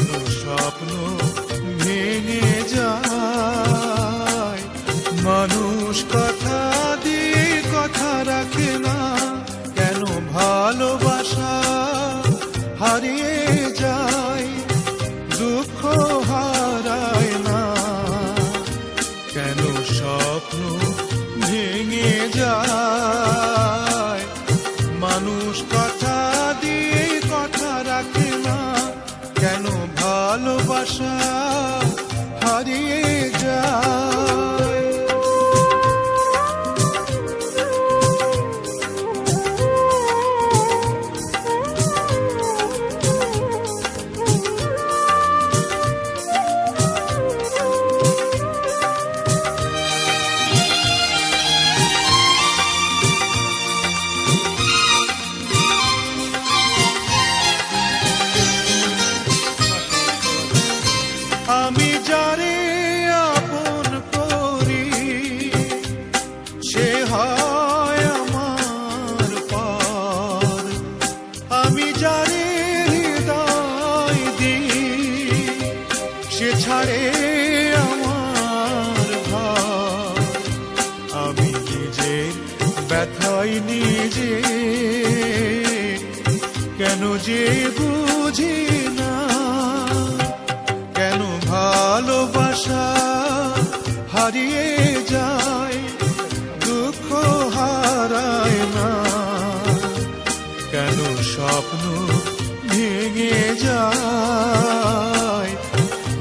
কেন স্বপ্ন ভেঙে যায়, মানুষ কথা দিয়ে কথা রাখে না, কেন ভালোবাসা হারিয়ে যায়, দুঃখ হারায় না, কেন স্বপ্ন ভেঙে যায়, মানুষ কথা দিয়ে কথা রাখে না, কেন ভালোবাসা হারিয়ে যায়। আমি যারে আপন করি সে হয় আমার পর, আমি যারে হৃদয় দিই সে ছাড়ে আমার ঘর, আমি নিজের ব্যথায় নিজে কেন যে বুঝি না, কেন ভালোবাসা হারিয়ে যায়, দুঃখ হারায় না, কেন স্বপ্ন ভেঙে যায়,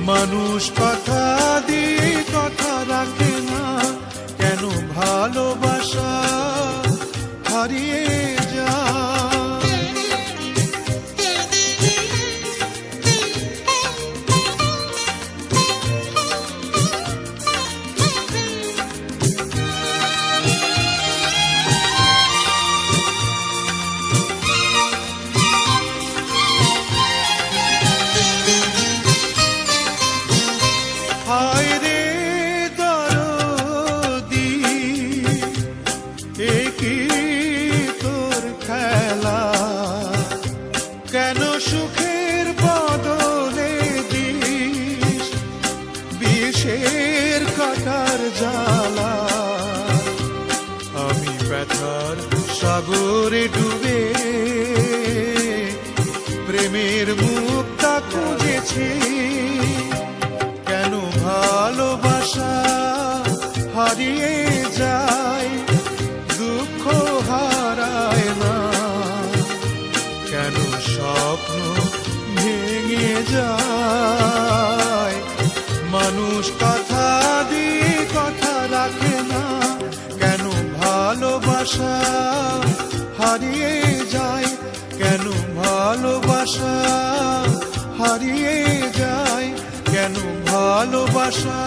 মানুষ কথা দিয়ে কথা রাখে না, কেন ভালোবাসা হারিয়ে যায়। হায় রে দরদি এ কি তোর খেলা, কেন সুখের বদলে দিস বিষের কাটার জ্বালা, আমি ব্যথার সাগরে ডুবে প্রেমের মুক্তা খুঁজেছি, কেন ভালোবাসা হারিয়ে যায়, দুঃখ হারায় না, কেন স্বপ্ন ভেঙে যায়, মানুষ কথা দিয়ে কথা রাখে না, কেন ভালোবাসা হারিয়ে যায়, কেন ভালোবাসা হারিয়ে যায়, কেন ভালোবাসা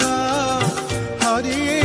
হারিয়ে